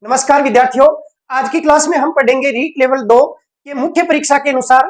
नमस्कार विद्यार्थियों, आज की क्लास में हम पढ़ेंगे रीट लेवल 2 के मुख्य परीक्षा के अनुसार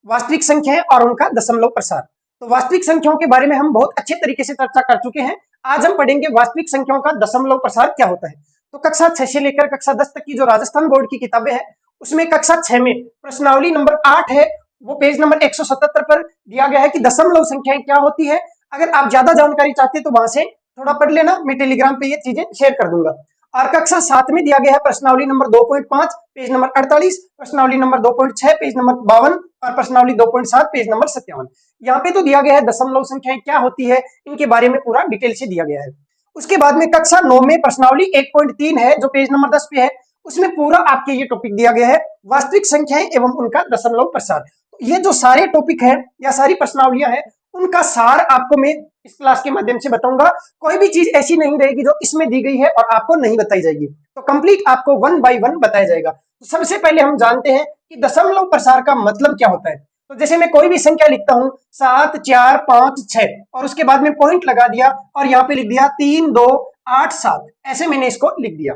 वास्तविक संख्याएं और उनका दशमलव प्रसार। तो वास्तविक संख्याओं के बारे में हम बहुत अच्छे तरीके से चर्चा कर चुके हैं। आज हम पढ़ेंगे वास्तविक संख्याओं का दशमलव प्रसार क्या होता है। तो कक्षा 6 से लेकर कक्षा 10 तक की जो राजस्थान बोर्ड की किताबें हैं उसमें कक्षा 6 में प्रश्नावली नंबर 8 है, वो पेज नंबर 177 पर दिया गया है कि दशमलव संख्याएं क्या होती है। अगर आप ज्यादा जानकारी चाहते हैं तो वहां से थोड़ा पढ़ लेना, मैं टेलीग्राम पे ये चीजें शेयर कर दूंगा। और कक्षा 7 में दिया गया है प्रश्नावली नंबर 2.5 पेज नंबर 48, प्रश्नावली नंबर 2.6 पेज नंबर 52 और प्रश्नावली 2.7 पेज नंबर 57। यहाँ पे तो दिया गया है दशमलव संख्याएं क्या होती है, इनके बारे में पूरा डिटेल से दिया गया है। उसके बाद में कक्षा 9 में प्रश्नावली 1.3 है जो पेज नंबर 10 पे है, उसमें पूरा आपके ये टॉपिक दिया गया है वास्तविक संख्याएं एवं उनका दशमलव प्रसार। ये जो सारे टॉपिक है या सारी प्रश्नावलियां है उनका सार आपको मैं इस क्लास के माध्यम से बताऊंगा। कोई भी चीज ऐसी नहीं रहेगी जो इसमें दी गई है और आपको नहीं बताई जाएगी, तो कंप्लीट आपको 1 बाय 1 बताया जाएगा। तो सबसे पहले हम जानते हैं कि दशमलव प्रसार का मतलब क्या होता है। तो जैसे मैं कोई भी संख्या लिखता हूं 7 4 5 6 और उसके बाद में पॉइंट लगा दिया और यहाँ पे लिख दिया 3 2 8 7, ऐसे मैंने इसको लिख दिया।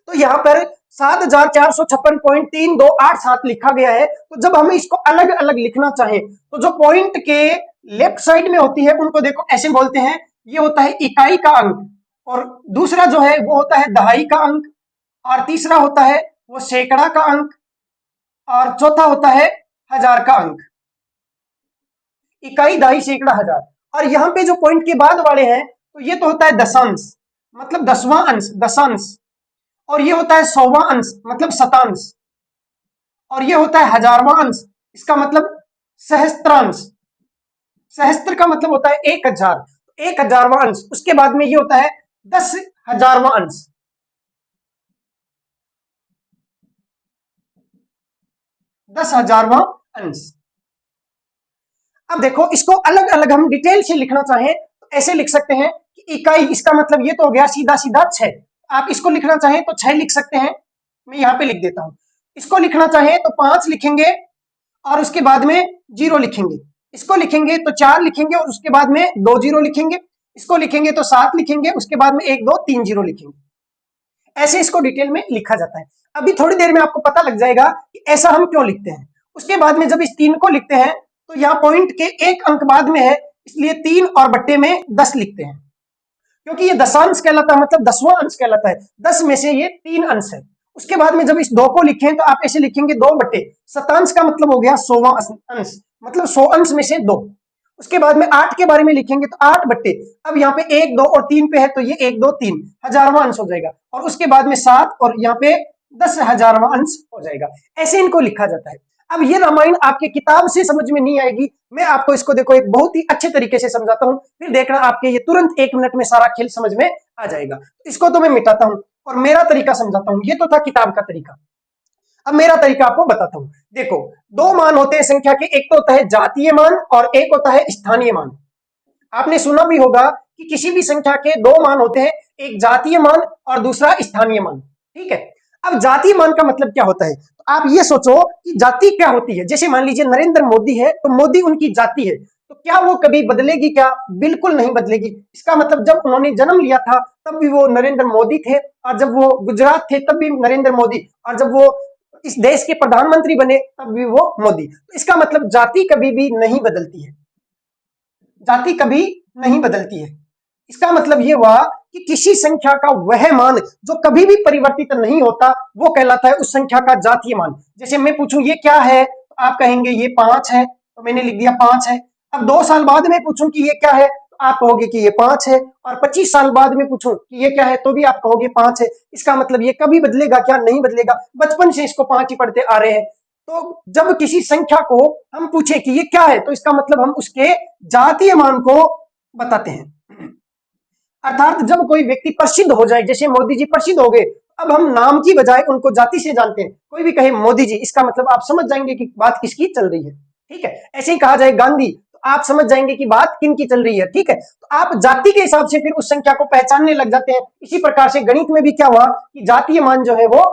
तो यहाँ पर 7456.3287 लिखा गया है। तो जब हम इसको अलग अलग लिखना चाहें तो जो पॉइंट के लेफ्ट साइड में होती है उनको देखो ऐसे बोलते हैं, ये होता है इकाई का अंक, और दूसरा जो है वो होता है दहाई का अंक, और तीसरा होता है वो सैकड़ा का अंक, और चौथा होता है हजार का अंक। इकाई, दहाई, सैकड़ा, हजार। और यहाँ पे जो पॉइंट के बाद वाले हैं तो ये तो होता है दशांश, मतलब 10वां अंश, दशांश। और ये होता है 100वां अंश, मतलब शतांश। और ये होता है हजारवां अंश, इसका मतलब सहस्त्रांश। सहस्त्र का मतलब होता है 1000, 1000वां अंश। उसके बाद में ये होता है 10,000वां अंश। दस हजारवां अंश। अब देखो इसको अलग अलग हम डिटेल से लिखना चाहें तो ऐसे लिख सकते हैं कि इकाई, इसका मतलब ये तो हो गया सीधा सीधा 6। आप इसको लिखना चाहें तो 6 लिख सकते हैं, मैं यहाँ पे लिख देता हूं। इसको लिखना चाहें तो 5 लिखेंगे और उसके बाद में 0 लिखेंगे। इसको लिखेंगे तो 4 लिखेंगे और उसके बाद में 2 0 लिखेंगे। इसको लिखेंगे तो 7 लिखेंगे, उसके बाद में 1 2 3 0 लिखेंगे। ऐसे इसको डिटेल में लिखा जाता है। अभी थोड़ी देर में आपको पता लग जाएगा कि ऐसा हम क्यों लिखते हैं। उसके बाद में जब इस 3 को लिखते हैं तो यहाँ पॉइंट के एक अंक बाद में है, इसलिए 3 और बट्टे में 10 लिखते हैं, क्योंकि ये दशांश कहलाता है, मतलब 10वां अंश कहलाता है। 10 में से ये 3 अंश है। उसके बाद में जब इस 2 को लिखें तो आप ऐसे लिखेंगे 2 बट्टे, शतांश का मतलब हो गया 100वां अंश, मतलब 100 अंश में से 2। उसके बाद में 8 के बारे में लिखेंगे तो 8 बट्टे, अब यहाँ पे 1 2 और 3 पे है तो ये 1 2 3 हजारवां अंश हो जाएगा। और उसके बाद में 7 और यहाँ पे 10,000वां अंश हो जाएगा। ऐसे इनको लिखा जाता है। अब ये रामायण आपके किताब से समझ में नहीं आएगी, मैं आपको इसको देखो एक बहुत ही अच्छे तरीके से समझाता हूं, फिर देखना आपके ये तुरंत 1 मिनट में सारा खेल समझ में आ जाएगा। इसको तो मैं मिटाता हूं और मेरा तरीका समझाता हूं। ये तो था किताब का तरीका, अब मेरा तरीका आपको बताता हूं। देखो, 2 मान होते हैं संख्या के, एक तो होता है जातीय मान और एक होता है स्थानीय मान। आपने सुना भी होगा कि किसी भी संख्या के 2 मान होते हैं, एक जातीय मान और दूसरा स्थानीय मान। ठीक है, अब जातीय मान का मतलब क्या होता है, तो आप ये सोचो कि जाति क्या होती है। जैसे मान लीजिए नरेंद्र मोदी है तो मोदी उनकी जाति है, तो क्या वो कभी बदलेगी? क्या बिल्कुल नहीं बदलेगी। इसका मतलब जब उन्होंने जन्म लिया था तब भी वो नरेंद्र मोदी थे, और जब वो गुजरात थे तब भी नरेंद्र मोदी, और जब वो इस देश के प्रधानमंत्री बने तब भी वो मोदी। तो इसका मतलब जाति कभी भी नहीं बदलती है, जाति कभी नहीं बदलती है। इसका मतलब ये हुआ कि किसी संख्या का वह मान जो कभी भी परिवर्तित नहीं होता वो कहलाता है उस संख्या का जातीय मान। जैसे मैं पूछूं ये क्या है तो आप कहेंगे ये 5 है, तो मैंने लिख दिया 5 है। अब 2 साल बाद में पूछूं कि ये क्या है तो आप कहोगे कि ये 5 है, और 25 साल बाद में पूछूं कि ये क्या है तो भी आप कहोगे 5 है। इसका मतलब ये कभी बदलेगा क्या? नहीं बदलेगा, बचपन से इसको 5 ही पढ़ते आ रहे हैं। तो जब किसी संख्या को हम पूछे कि ये क्या है तो इसका मतलब हम उसके जातीय मान को बताते हैं। अर्थात जब कोई व्यक्ति प्रसिद्ध हो जाए, जैसे मोदी जी प्रसिद्ध हो गए, अब हम नाम की बजाय उनको जाति से जानते हैं। कोई भी कहे मोदी जी, इसका मतलब आप समझ जाएंगे कि बात किसकी चल रही है। ठीक है, ऐसे ही कहा जाए गांधी, तो आप समझ जाएंगे कि बात किन की चल रही है। ठीक है, तो आप जाति के हिसाब से फिर उस संख्या को पहचानने लग जाते हैं। इसी प्रकार से गणित में भी क्या हुआ कि जातीय मान जो है वो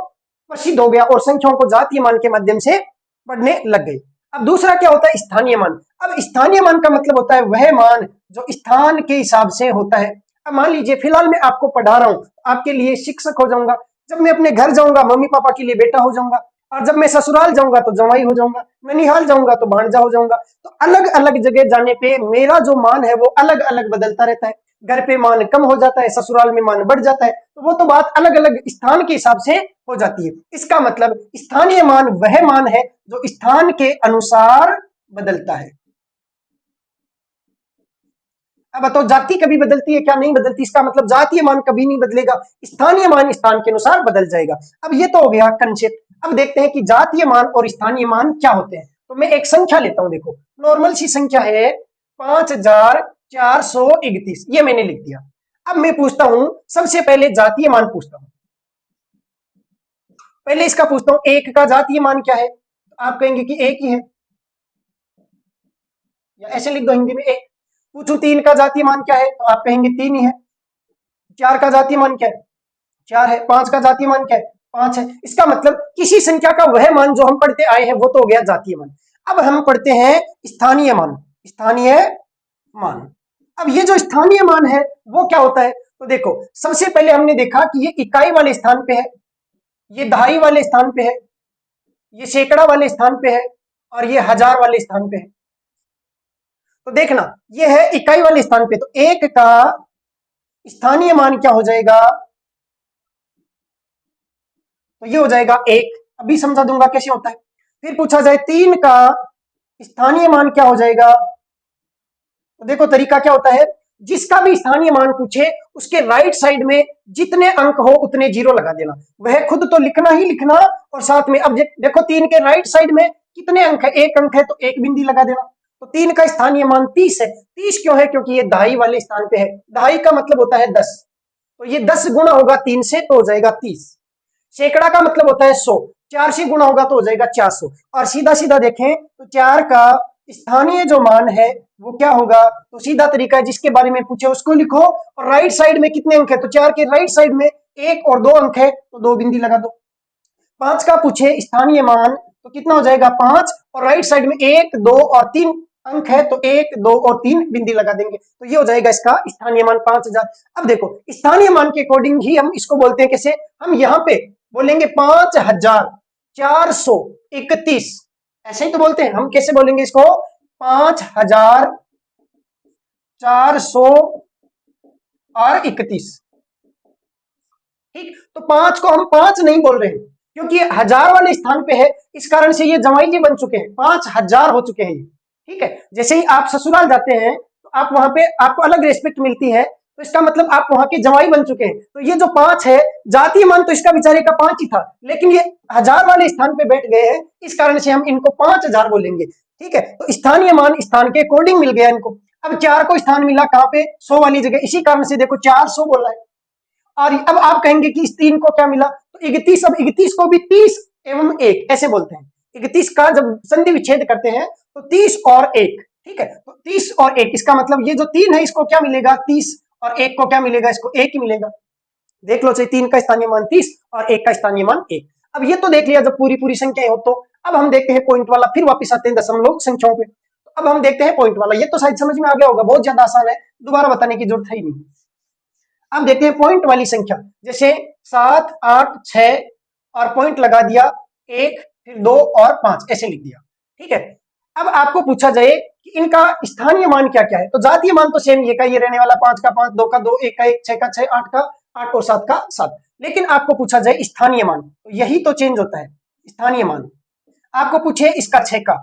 प्रसिद्ध हो गया और संख्याओं को जातीय मान के माध्यम से पढ़ने लग गए। अब दूसरा क्या होता है? स्थानीय मान। अब स्थानीय मान का मतलब होता है वह मान जो स्थान के हिसाब से होता है। अब मान लीजिए फिलहाल मैं आपको पढ़ा रहा हूं, आपके लिए शिक्षक हो जाऊंगा। जब मैं अपने घर जाऊंगा मम्मी पापा के लिए बेटा हो जाऊंगा, और जब मैं ससुराल जाऊंगा तो जवाई हो जाऊंगा, ननिहाल जाऊंगा तो भांजा हो जाऊंगा। तो अलग अलग जगह जाने पे मेरा जो मान है वो अलग अलग बदलता रहता है। घर पे मान कम हो जाता है, ससुराल में मान बढ़ जाता है, तो वो तो बात अलग अलग स्थान के हिसाब से हो जाती है। इसका मतलब स्थानीय मान वह मान है जो स्थान के अनुसार बदलता है। अब बताओ जाति कभी बदलती है क्या? नहीं बदलती। इसका मतलब जातीय मान कभी नहीं बदलेगा, स्थानीय मान स्थान के अनुसार बदल जाएगा। अब ये तो हो गया कंसेप्ट। अब देखते हैं कि जातीय मान और स्थानीय मान क्या होते हैं। तो मैं एक संख्या लेता हूं, देखो नॉर्मल सी संख्या है 5431, ये मैंने लिख दिया। अब मैं पूछता हूं, सबसे पहले जातीय मान पूछता हूं। पहले इसका पूछता हूं, एक का जातीय मान क्या है? आप कहेंगे कि एक ही है, या ऐसे लिख दो हिंदी में एक। पूछूं तीन का जातीय मान क्या है, तो आप कहेंगे तीन ही है। चार का जातीय मान क्या है? चार है। पांच का जातीय मान क्या है? पांच है। इसका मतलब किसी संख्या का वह मान जो हम पढ़ते आए हैं वो तो हो गया जातीय मान। अब हम पढ़ते हैं स्थानीय मान। स्थानीय मान, अब ये जो स्थानीय मान है वो क्या होता है? तो देखो सबसे पहले हमने देखा कि ये इकाई वाले स्थान पे है, ये दहाई वाले स्थान पे है, ये सैकड़ा वाले स्थान पे है, और ये हजार वाले स्थान पे है। तो देखना ये है इकाई वाले स्थान पे, तो एक का स्थानीय मान क्या हो जाएगा? तो ये हो जाएगा एक। अभी समझा दूंगा कैसे होता है। फिर पूछा जाए तीन का स्थानीय मान क्या हो जाएगा? तो देखो तरीका क्या होता है, जिसका भी स्थानीय मान पूछे उसके राइट साइड में जितने अंक हो उतने जीरो लगा देना। वह खुद तो लिखना ही लिखना, और साथ में अब देखो तीन के राइट साइड में कितने अंक है? एक अंक है, तो एक बिंदी लगा देना। तो तीन का स्थानीय मान 30 है। 30 क्यों है? क्योंकि ये दहाई वाले स्थान पे है। दहाई का मतलब होता है 10, तो ये 10 गुना होगा 3 से तो हो जाएगा 30। सैकड़ा का मतलब होता है 100, 4 से गुना होगा तो हो जाएगा 400। और सीधा सीधा देखें तो 4 का स्थानीय जो मान है वो क्या होगा? तो सीधा तरीका है, जिसके बारे में पूछे उसको लिखो, और राइट साइड में कितने अंक है? तो 4 के राइट साइड में एक और दो अंक है, तो दो बिंदी लगा दो। 5 का पूछे स्थानीय मान तो कितना हो जाएगा? 5, और राइट साइड में एक दो और तीन अंक है, तो एक दो और तीन बिंदी लगा देंगे, तो ये हो जाएगा इसका स्थानीय मान 5000। अब देखो स्थानीय मान के अकॉर्डिंग ही हम इसको बोलते हैं कैसे? हम यहाँ पे बोलेंगे 5431, ऐसे ही तो बोलते हैं हम। कैसे बोलेंगे इसको? 5431। ठीक, तो 5 को हम 5 नहीं बोल रहे हैं क्योंकि ये हजार वाले स्थान पे है, इस कारण से ये जमाई जी बन चुके हैं, 5000 हो चुके हैं ये। ठीक है, जैसे ही आप ससुराल जाते हैं तो आप वहां पे आपको अलग रेस्पेक्ट मिलती है, तो इसका मतलब आप वहां के जमाई बन चुके हैं। तो ये जो 5 है, जातीय मान तो इसका बेचारे का 5 ही था, लेकिन ये हजार वाले स्थान पे बैठ गए हैं, इस कारण से हम इनको 5000 बोलेंगे। ठीक है, तो स्थानीय मान स्थान के अकॉर्डिंग मिल गया इनको। अब 4 को स्थान मिला कहां पे? 100 वाली जगह, इसी कारण से देखो 400 बोला है। और अब आप कहेंगे कि इस 3 को क्या मिला? तो 31। अब 31 को भी 30 एवं 1 ऐसे बोलते हैं। 31 का जब संधि विच्छेद करते हैं तो 30 और 1। ठीक है, तो 30 और 1, इसका मतलब ये जो 3 है इसको क्या मिलेगा? 30, और 1 को क्या मिलेगा? इसको 1 ही मिलेगा। देख लो, चाहे 3 का स्थानीय मान 30 और 1 का स्थानीय मान 1। अब ये तो देख लिया जब पूरी पूरी संख्याएं हो। तो अब हम देखते हैं पॉइंट वाला, फिर वापस आते हैं दशमलव संख्याओं पे। तो अब हम देखते हैं पॉइंट वाला। ये तो शायद समझ में आ गया होगा, बहुत ज्यादा आसान है, दोबारा बताने की जरूरत है ही नहीं। अब देखते हैं पॉइंट वाली संख्या, जैसे 7 8 6 और पॉइंट लगा दिया 1, फिर 2 और 5 ऐसे लिख दिया। ठीक है, अब आपको पूछा जाए कि इनका स्थानीय मान क्या क्या है, तो जातीय मान तो सेम ये का ये रहने वाला, 5 का 5, 2 का 2, 1 का 1, 6 का 6, 8 का 8 और 7 का 7। लेकिन आपको पूछा जाए स्थानीय मान, तो यही तो चेंज होता है। स्थानीय मान आपको पूछे इसका 6 का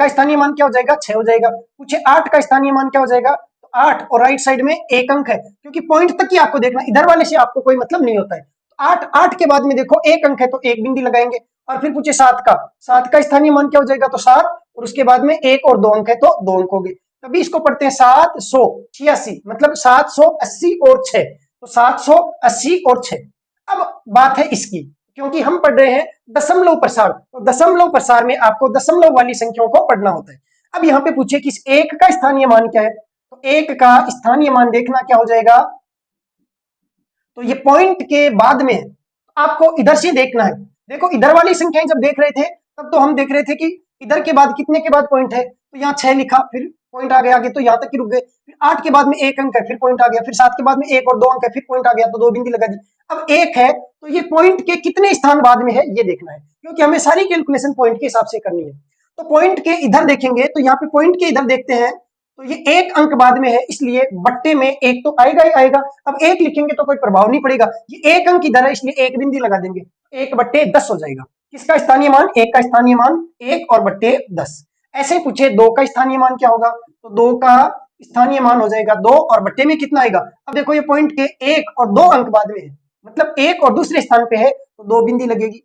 स्थानीय मान क्या हो जाएगा? 6 हो जाएगा। पूछे 8 का स्थानीय मान क्या हो जाएगा? 8, और राइट साइड में एक अंक है, क्योंकि पॉइंट तक ही आपको देखना, इधर वाले से आपको कोई मतलब नहीं होता है। 8 के बाद में देखो एक अंक है तो एक बिंदी लगाएंगे। और फिर पूछे 7 का स्थानीय मान क्या हो जाएगा? तो 7, और उसके बाद में एक और दो अंक है तो दो अंक हो गए। तभी इसको पढ़ते हैं 786, मतलब 780 और 6, तो 780 और 6। अब बात है इसकी, क्योंकि हम पढ़ रहे हैं दशमलव प्रसार, तो दशमलव प्रसार में आपको दशमलव वाली संख्याओं को पढ़ना होता है। अब यहाँ पे पूछे कि 1 का स्थानीय मान क्या है, तो 1 का स्थानीय मान देखना क्या हो जाएगा? तो ये पॉइंट के बाद में आपको इधर से देखना है। देखो इधर वाली संख्याएं जब देख रहे थे तब तो हम देख रहे थे कि इधर के बाद कितने के बाद पॉइंट है, तो यहाँ 6 लिखा, फिर पॉइंट आ गया आगे, तो यहाँ तक ही रुक गए। फिर 8 के बाद में एक अंक है, फिर पॉइंट आ गया, फिर 7 के बाद में एक और दो अंक है, फिर पॉइंट आ गया, तो दो बिंदी लगा दी। अब 1 है तो ये पॉइंट के कितने स्थान बाद में है ये देखना है, क्योंकि हमें सारी कैलकुलेशन पॉइंट के हिसाब से करनी है। तो पॉइंट के इधर देखेंगे तो यहाँ पे पॉइंट के इधर देखते हैं तो ये एक अंक बाद में है, इसलिए बट्टे में एक तो आएगा ही आएगा। अब एक लिखेंगे तो कोई प्रभाव नहीं पड़ेगा, ये एक अंक इधर है इसलिए एक बिंदी लगा देंगे, 1/10 हो जाएगा। किसका स्थानीय मान? एक का स्थानीय मान 1 और बट्टे 10। ऐसे पूछे 2 का स्थानीय मान क्या होगा, तो 2 का स्थानीय मान हो जाएगा 2 और बट्टे में कितना आएगा। अब देखो ये पॉइंट के 1 और 2 अंक बाद में है, मतलब 1 और दूसरे स्थान पे है तो 2 बिंदी लगेगी।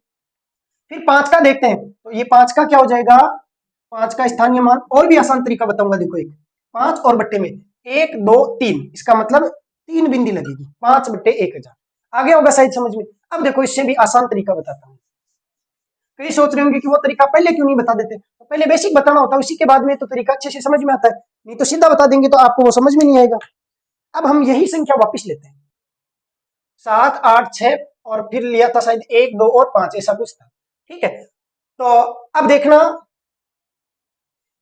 फिर 5 का देखते हैं तो ये 5 का क्या हो जाएगा, 5 का स्थानीय मान, और भी आसान तरीका बताऊंगा। देखो एक 5 और बट्टे में 1 2 3, इसका मतलब 3 बिंदी लगेगी, 5/1000। आगे होगा शायद समझ में। अब देखो इससे भी आसान तरीका बताता हूँ। कई सोच रहे होंगे कि वो तरीका पहले क्यों नहीं बता देते, तो पहले बेसिक बताना होता है, उसी के बाद में तो तरीका अच्छे से समझ में आता है, नहीं तो सीधा बता देंगे तो आपको वो समझ में नहीं आएगा। अब हम यही संख्या वापस लेते हैं, 7 8 6 और फिर लिया था शायद 1 2 और 5, ऐसा कुछ था, ठीक है। तो अब देखना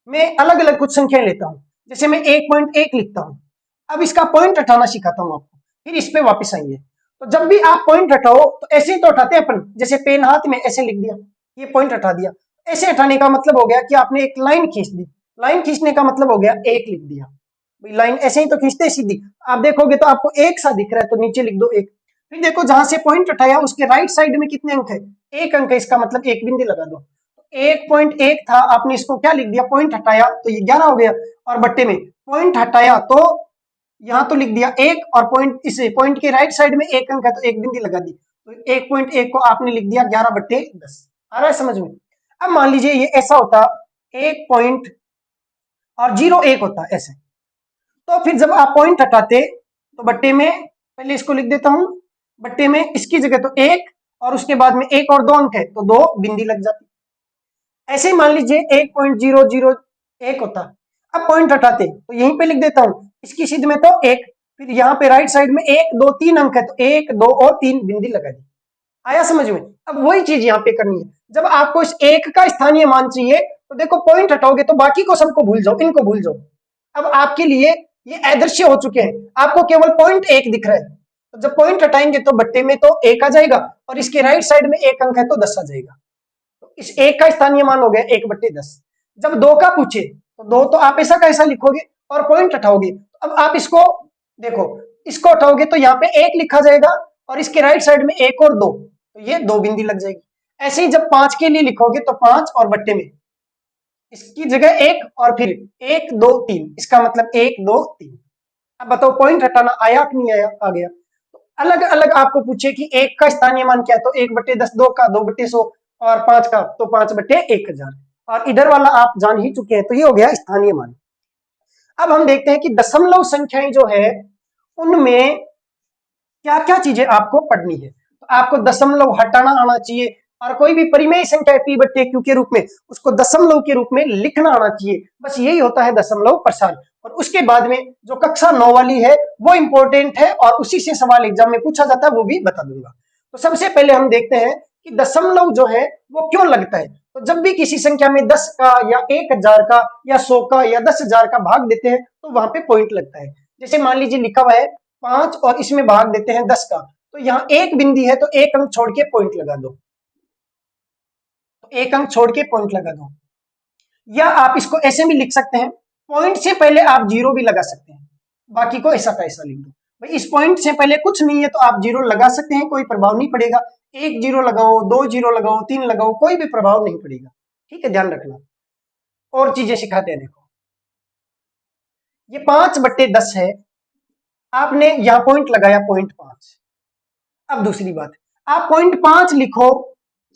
मैं अलग अलग कुछ संख्याएं लेता हूं, जैसे मैं 1.1 लिखता हूं। अब इसका पॉइंट हटाना सिखाता हूं आपको, फिर इस पे वापस आएंगे। तो जब भी आप पॉइंट हटाओ तो ऐसे ही तो हटाते हैं अपन, जैसे पेन हाथ में ऐसे लिख दिया, ये पॉइंट हटा दिया। ऐसे हटाने का मतलब हो गया कि आपने एक लाइन खींच दी, लाइन खींचने का मतलब हो गया एक लिख दिया। लाइन ऐसे ही तो खींचते सीधी, आप देखोगे तो आपको एक सा दिख रहा है तो नीचे लिख दो एक। फिर देखो जहां से पॉइंट हटाया उसके राइट साइड में कितने अंक है, एक अंक है, इसका मतलब एक बिंदी लगा दो। 1.1 था, आपने इसको क्या लिख दिया, पॉइंट हटाया तो ये 11 हो गया, और बट्टे में पॉइंट हटाया तो यहां तो लिख दिया एक, और पॉइंट इस पॉइंट के राइट साइड में एक अंक है तो एक बिंदी लगा दी, तो 1.1 को आपने लिख दिया 11/10। आ रहा है समझ में। अब मान लीजिए ये ऐसा होता 1 पॉइंट और 0.1 होता ऐसे, तो फिर जब आप पॉइंट हटाते तो बट्टे में, पहले इसको लिख देता हूं, बट्टे में इसकी जगह तो एक और उसके बाद में एक और 2 अंक है तो 2 बिंदी लग जाती। ऐसे ही मान लीजिए 1.001 होता, अब पॉइंट हटाते तो यहीं पे लिख देता हूं, इसकी सिद्ध में तो एक, फिर यहाँ पे राइट साइड में 1 2 3 अंक है तो 1 2 और 3 बिंदी लगा दी। आया समझ में। अब वही चीज यहाँ पे करनी है, जब आपको इस एक का स्थानीय मान चाहिए तो देखो पॉइंट हटाओगे तो बाकी को सबको भूल जाओ, इनको भूल जाओ। अब आपके लिए ये अदृश्य हो चुके हैं, आपको केवल पॉइंट एक दिख रहा है, तो जब पॉइंट हटाएंगे तो बट्टे में तो एक आ जाएगा और इसके राइट साइड में एक अंक है तो 10 आ जाएगा। तो इस एक का स्थानीय मान हो गया 1/10। जब 2 का पूछे तो 2 तो आप ऐसा कैसा लिखोगे और पॉइंट हटाओगे, तो अब आप इसको देखो, इसको हटाओगे तो यहाँ पे एक लिखा जाएगा और इसके राइट साइड में एक और 2, तो ये 2 बिंदी लग जाएगी। ऐसे ही जब 5 के लिए लिखोगे तो 5 और बट्टे में इसकी जगह एक और फिर 1 2 3, इसका मतलब 1 2 3। अब बताओ पॉइंट हटाना आया कि नहीं आया, आ गया। तो अलग अलग आपको पूछे कि एक का स्थानीय मान क्या है तो 1/10, 2 का 2/100 और 5 का तो 5/1000, और इधर वाला आप जान ही चुके हैं, तो ये हो गया स्थानीय मान। अब हम देखते हैं कि दशमलव संख्याएं जो है उनमें क्या क्या चीजें आपको पढ़नी है। तो आपको दशमलव हटाना आना चाहिए, और कोई भी परिमेय संख्या p/q के रूप में उसको दशमलव के रूप में लिखना आना चाहिए। बस यही होता है दशमलव प्रसार। और उसके बाद में जो कक्षा 9 वाली है वो इंपॉर्टेंट है और उसी से सवाल एग्जाम में पूछा जाता है, वो भी बता दूंगा। तो सबसे पहले हम देखते हैं कि दशमलव जो है वो क्यों लगता है। तो जब भी किसी संख्या में 10 का या 1000 का या 100 का या 10,000 का भाग देते हैं तो वहां पे पॉइंट लगता है। जैसे मान लीजिए लिखा हुआ है 5 और इसमें भाग देते हैं 10 का, तो यहाँ एक बिंदी है तो एक अंक छोड़ के पॉइंट लगा दो, तो एक अंक छोड़ के पॉइंट लगा दो। या आप इसको ऐसे भी लिख सकते हैं, पॉइंट से पहले आप जीरो भी लगा सकते हैं, बाकी को ऐसा का ऐसा लिख दो। भाई इस पॉइंट से पहले कुछ नहीं है तो आप जीरो लगा सकते हैं, कोई प्रभाव नहीं पड़ेगा। एक जीरो लगाओ, 2 जीरो लगाओ, 3 लगाओ, कोई भी प्रभाव नहीं पड़ेगा। ठीक है, ध्यान रखना। और चीजें सिखाते हैं, देखो ये 5/10 है, आपने यहां पॉइंट लगाया 0.5। अब दूसरी बात, आप 0.5 लिखो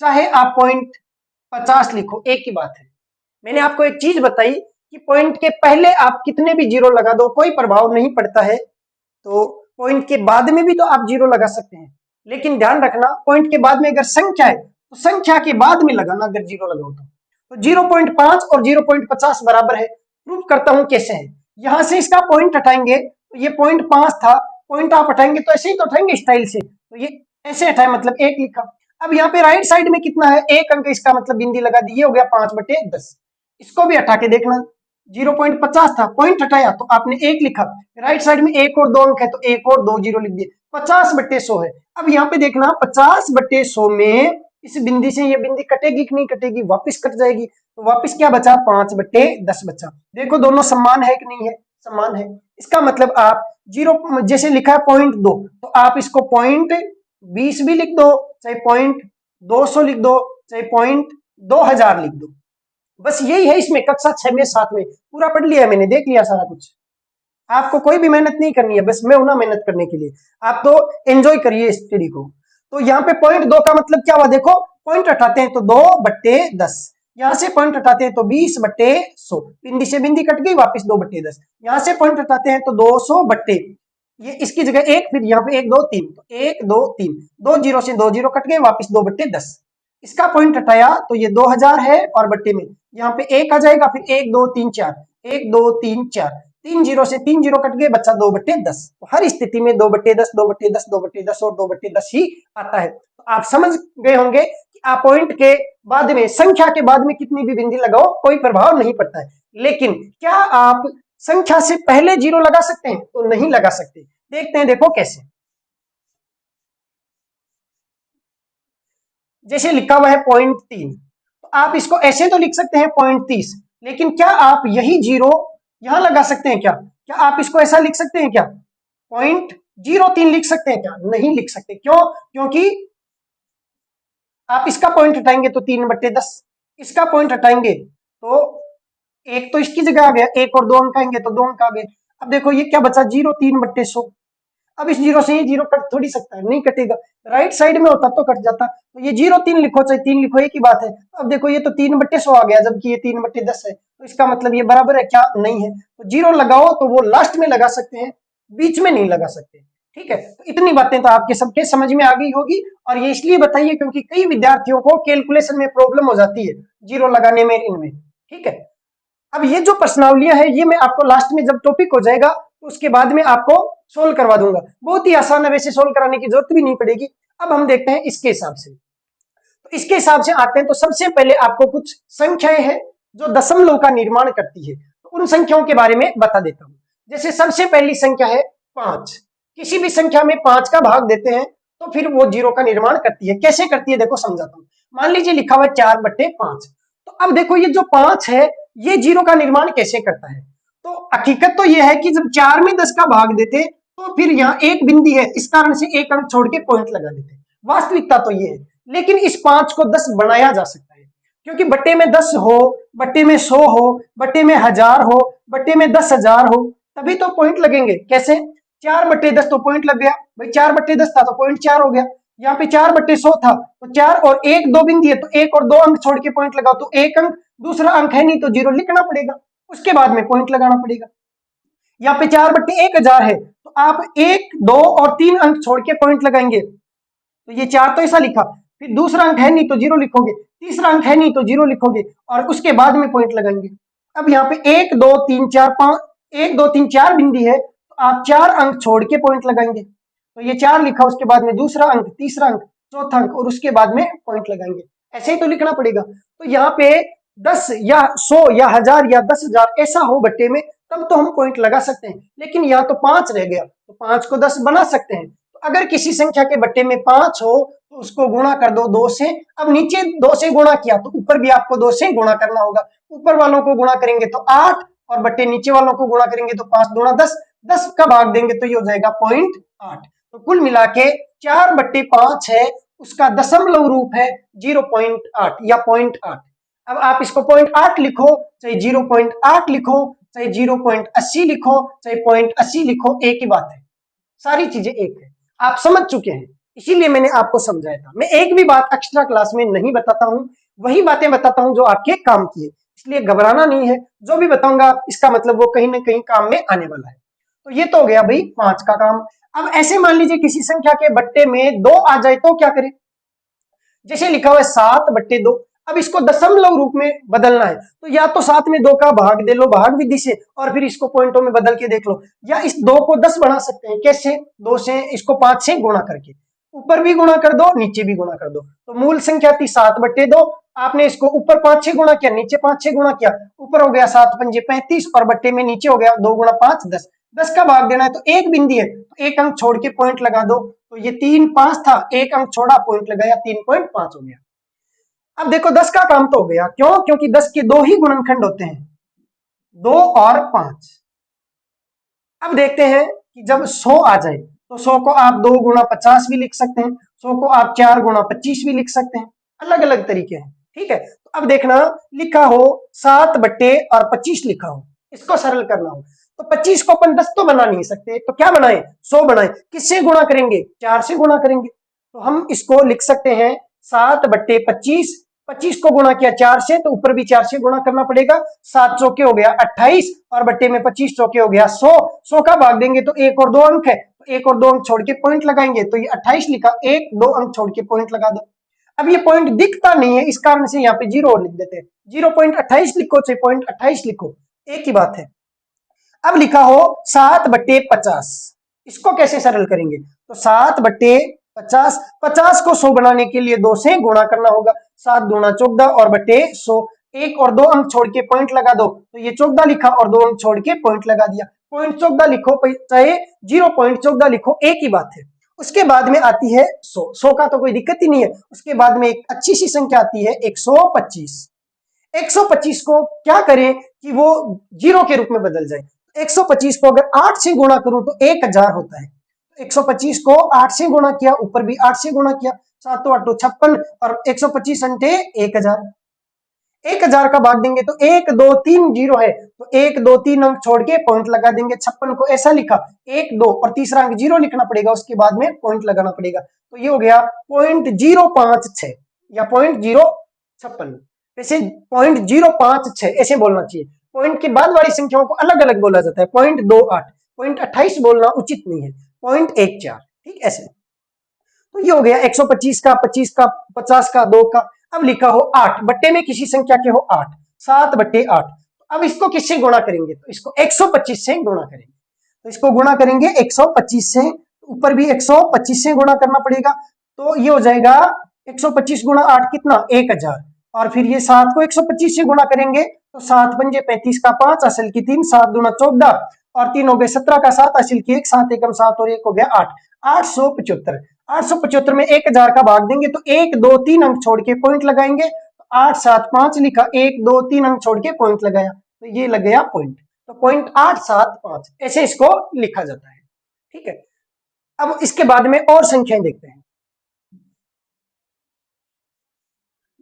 चाहे आप 0.50 लिखो, एक ही बात है। मैंने आपको एक चीज बताई कि पॉइंट के पहले आप कितने भी जीरो लगा दो कोई प्रभाव नहीं पड़ता है, तो पॉइंट के बाद में भी तो आप जीरो लगा सकते हैं, लेकिन ध्यान रखना पॉइंट के बाद में अगर संख्या है तो संख्या के बाद में लगाना, अगर जीरो लगाओ तो 0.5 और 0.50 बराबर है। प्रूव करता हूं कैसे है। यहां से इसका पॉइंट हटाएंगे तो ये 0.5 था, पॉइंट आप हटाएंगे तो ऐसे ही तो हटाएंगे स्टाइल से, तो ये ऐसे हटाए मतलब एक लिखा। अब यहाँ पे राइट साइड में कितना है, एक अंक, इसका मतलब बिंदी लगा दी, ये हो गया 5/10। इसको भी हटा के देखना, 0.50 था, पॉइंट हटाया तो आपने एक लिखा, राइट साइड में एक और 2 अंक है तो एक और 2 जीरो लिख दिए, 50/100 है। अब यहाँ पे देखना 50/100 में इस बिंदी से ये बिंदी कटेगी कि नहीं कटेगी, वापस कट जाएगी, तो वापस क्या बचा, 5/10 बचा। देखो दोनों समान है कि नहीं है, समान है। इसका मतलब आप 0 जैसे लिखा है 0.2, तो आप इसको 0.20 भी लिख दो, चाहे 0.200 लिख दो, चाहे 0.2000 लिख दो। बस यही है इसमें, कक्षा 6 में 7 में पूरा पढ़ लिया मैंने, देख लिया सारा कुछ। आपको कोई भी मेहनत नहीं करनी है, बस मैं हूं ना मेहनत करने के लिए। आप तो एंजॉय करिए स्टडी को। तो यहाँ पे 0.2 का मतलब क्या हुआ, देखो पॉइंट हटाते हैं तो 2/10, यहाँ से पॉइंट हटाते हैं तो 20/100, बिंदी से बिंदी कट गई, वापस 2/10, यहाँ से पॉइंट हटाते हैं तो 200/, ये इसकी जगह एक, फिर यहाँ पे 1 2 3, तो 1 2 3, 2 जीरो से 2 जीरो कट गए, वापस 2/10, इसका पॉइंट हटाया तो ये 2000 है, और बट्टे में यहाँ पे 1 आ जाएगा, फिर 1 2 3 4, 1 2 3 4, 3 जीरो से 3 जीरो कट गए, बच्चा 2/10। तो हर स्थिति में 2/10 2/10 2/10 और 2/10 ही आता है। तो आप समझ गए होंगे कि आप पॉइंट के बाद में, संख्या के बाद में कितनी भी बिंदी लगाओ कोई प्रभाव नहीं पड़ता है। लेकिन क्या आप संख्या से पहले जीरो लगा सकते हैं, तो नहीं लगा सकते। देखते हैं, देखो कैसे। जैसे लिखा हुआ है 0.3, तो आप इसको ऐसे तो लिख सकते हैं 0.30, लेकिन क्या आप यही जीरो यहां लगा सकते हैं क्या? क्या आप इसको ऐसा लिख सकते हैं क्या, 0.03 लिख सकते हैं क्या? नहीं लिख सकते। क्यों? क्योंकि आप इसका पॉइंट हटाएंगे तो 3/10, इसका पॉइंट हटाएंगे तो एक तो इसकी जगह आ गया, एक और 2 अंक आएंगे तो 2 अंक आ गए। अब देखो ये क्या बचा, 0 3/100। अब इस जीरो से ये जीरो कट थोड़ी सकता है, नहीं कटेगा। राइट साइड में होता तो कट जाता। तो ये 0 3 लिखो चाहे 3 लिखो, एक ही बात है। अब देखो ये तो 3/100 आ गया, जबकि ये 3/10 है, तो इसका मतलब ये बराबर है क्या? नहीं है। तो जीरो लगाओ तो वो लास्ट में लगा सकते हैं, बीच में नहीं लगा सकते। ठीक है, तो इतनी बातें तो आपके सबके समझ में आ गई होगी। और ये इसलिए बताइए क्योंकि कई विद्यार्थियों को कैलकुलेशन में प्रॉब्लम हो जाती है जीरो लगाने में, इनमें। ठीक है, अब ये जो प्रश्नावलियां है ये मैं आपको लास्ट में जब टॉपिक हो जाएगा तो उसके बाद में आपको सोल्व करवा दूंगा। बहुत ही आसान है, वैसे सोल्व कराने की जरूरत भी नहीं पड़ेगी। अब हम देखते हैं इसके हिसाब से। तो इसके हिसाब से आते हैं, तो सबसे पहले आपको कुछ संख्याएं हैं जो दशमलव का निर्माण करती है, तो उन संख्याओं के बारे में बता देता हूं। जैसे सबसे पहली संख्या है 5। किसी भी संख्या में 5 का भाग देते हैं तो फिर वो जीरो का निर्माण करती है। कैसे करती है देखो समझाता हूं। मान लीजिए लिखा हुआ है 4/5, तो अब देखो ये जो 5 है ये जीरो का निर्माण कैसे करता है। तो हकीकत तो ये है कि जब 4 में 10 का भाग देते तो फिर यहाँ एक बिंदी है, इस कारण से एक अंक छोड़ के पॉइंट लगा देते। वास्तविकता तो ये है, लेकिन इस 5 को 10 बनाया जा सकता है, क्योंकि बट्टे में 10 हो, बट्टे में 100 हो, बट्टे में 1000 हो, बट्टे में 10,000 हो, तभी तो पॉइंट लगेंगे। कैसे? 4/10 तो पॉइंट लग गया भाई, 4/10 था तो पॉइंट 4 हो गया। यहाँ पे 4/100 था तो 4 और 1 2 बिंदी है, तो 1 और 2 अंक छोड़ के पॉइंट लगाओ, तो एक अंक, दूसरा अंक है नहीं तो जीरो लिखना पड़ेगा, उसके बाद में पॉइंट लगाना पड़ेगा। यहाँ पे 4/1000 है, तो आप 1 2 और 3 अंक छोड़ के पॉइंट लगाएंगे, तो ये 4 तो ऐसा लिखा, फिर दूसरा अंक है नहीं तो जीरो लिखोगे, तीसरा अंक है नहीं तो जीरो लिखोगे, और उसके बाद में पॉइंट लगाएंगे। अब यहाँ पे 1 2 3 4 5, 1 2 3 4 बिंदी है, तो आप 4 अंक छोड़ के पॉइंट लगाएंगे, तो ये 4 लिखा, उसके बाद में दूसरा अंक, तीसरा अंक, चौथा अंक, और उसके बाद में पॉइंट लगाएंगे। ऐसे ही तो लिखना पड़ेगा। तो यहाँ पे 10 या 100 या 1000 या 10,000 ऐसा हो बट्टे में, तब तो हम पॉइंट लगा सकते हैं। लेकिन यहाँ तो 5 रह गया, तो 5 को 10 बना सकते हैं। तो अगर किसी संख्या के बट्टे में 5 हो तो उसको गुणा कर दो 2 से। अब नीचे 2 से गुणा किया तो ऊपर भी आपको 2 से गुणा करना होगा। ऊपर वालों को गुणा करेंगे तो 8, और बट्टे नीचे वालों को गुणा करेंगे तो 5 दूना 10, 10 का भाग देंगे तो ये हो जाएगा 0.8। तो कुल मिला के 4/5 है, उसका दशमलव रूप है 0.8 या 0.8। अब आप इसको 0.8 लिखो, चाहे 0.8 लिखो, चाहे 0.80 लिखो, चाहे 0.80 लिखो, एक ही बात है, सारी चीजें एक है। आप समझ चुके हैं, इसीलिए मैंने आपको समझाया था। मैं एक भी बात एक्स्ट्रा क्लास में नहीं बताता हूं, वही बातें बताता हूं जो आपके काम की है, इसलिए घबराना नहीं है। जो भी बताऊंगा इसका मतलब वो कहीं ना कहीं काम में आने वाला है। तो ये तो हो गया भाई 5 का काम। अब ऐसे मान लीजिए किसी संख्या के बट्टे में 2 आ जाए तो क्या करें। जैसे लिखा हुआ है 7/2, अब इसको दशमलव रूप में बदलना है, तो या तो 7 में 2 का भाग दे लो भाग विधि से, और फिर इसको पॉइंटों में बदल के देख लो, या इस 2 को 10 बना सकते हैं। कैसे? 2 से, इसको 5 से गुणा करके, ऊपर भी गुणा कर दो नीचे भी गुणा कर दो। तो मूल संख्या थी 7/2, आपने इसको ऊपर 5 से गुणा किया, नीचे 5 से गुणा किया, ऊपर हो गया 7 पंजे 35, और बट्टे में नीचे हो गया 2 गुणा 5 10, 10 का भाग देना है तो एक बिंदी है तो एक अंक छोड़ के पॉइंट लगा दो, तो ये 3 5 था, एक अंक छोड़ा पॉइंट लगाया 3.5 हो गया। अब देखो 10 का काम तो हो गया, क्यों? क्योंकि 10 के दो ही गुणनखंड होते हैं, 2 और 5। अब देखते हैं कि जब 100 आ जाए तो 100 को आप 2 गुणा 50 भी लिख सकते हैं, 100 को आप 4 गुणा 25 भी लिख सकते हैं, अलग अलग तरीके हैं। ठीक है, तो अब देखना लिखा हो 7 बट्टे और 25 लिखा हो, इसको सरल करना हो तो 25 को अपन 10 तो बना नहीं सकते, तो क्या बनाए? 100 बनाए। किससे गुणा करेंगे? 4 से गुणा करेंगे। तो हम इसको लिख सकते हैं 7 बट्टे 25, 25 को गुणा किया 4 से तो ऊपर भी 4 से गुणा करना पड़ेगा, 7 चौके हो गया 28 और बट्टे में 25 चौके हो गया 100। 100 का भाग देंगे तो एक और दो अंक है, तो एक और दो अंक छोड़ के पॉइंट लगाएंगे, तो ये 28 लिखा, एक दो अंक छोड़ के पॉइंट लगा दो। अब ये पॉइंट दिखता नहीं है, इस कारण से यहाँ पे 0 और लिख देते हैं, 0.28 लिखो चाहे 0.28 लिखो, एक ही बात है। अब लिखा हो 7 बट्टे 50, इसको कैसे सरल करेंगे? तो 7 बट्टे 50, 50 को 100 बनाने के लिए 2 से गुणा करना होगा, 7 दूना 14 और बट्टे 100, एक और दो अंक छोड़ के पॉइंट लगा दो, तो ये 14 लिखा और दो अंक छोड़ के पॉइंट लगा दिया। पॉइंट 14 लिखो चाहे 0.14 लिखो, एक ही बात है। उसके बाद में आती है 100, 100 का तो कोई दिक्कत ही नहीं है। उसके बाद में एक अच्छी सी संख्या आती है 125। 125 को क्या करें कि वो 0 के रूप में बदल जाए। 125 को अगर 8 से गुणा करूं तो 1000 होता है। 125 को 8 से गुणा किया, ऊपर भी 8 से गुणा किया, 7 8 56 और 125 अंटे 1000। 1000 का भाग देंगे तो 1 2 3 0 है, तो 1 2 3 अंक छोड़ के पॉइंट लगा देंगे। 56 को ऐसा लिखा 1 2 और तीसरा अंक 0 लिखना पड़ेगा, उसके बाद में पॉइंट लगाना पड़ेगा, तो ये हो गया 0.056 या 0.056। वैसे 0.056 ऐसे बोलना चाहिए, पॉइंट के बाद वाली संख्याओं को अलग अलग बोला जाता है। 0.28 0.28 बोलना उचित नहीं है, 0.14, ठीक ऐसे। तो ये हो गया 125 का, 25 का, 50 का, 2 का। अब लिखा हो 8 बट्टे में किसी संख्या के हो 8, 7 बट्टे 8। अब इसको किससे गुणा करेंगे? तो इसको 125 से गुणा करेंगे, तो इसको गुणा करेंगे 125 से, ऊपर भी 125 से गुणा करना पड़ेगा, तो ये हो जाएगा 125 गुणा 8 कितना? 1000। और फिर ये 7 को 125 से गुणा करेंगे तो 7 पंजे 35 का 5 असल की 3, 7 दूना 14 और 3 हो गए 17 का 7 असल की 1, 7 एकम 7 और 1 हो गया 8, 875। 875 में 1000 का भाग देंगे तो 1 2 3 अंक छोड़ के पॉइंट लगाएंगे, तो 8 7 5 लिखा, 1 2 3 अंक छोड़ के पॉइंट लगाया, तो ये लग गया पॉइंट, तो 0.875 ऐसे इसको लिखा जाता है। ठीक है, अब इसके बाद में और संख्याएं देखते हैं।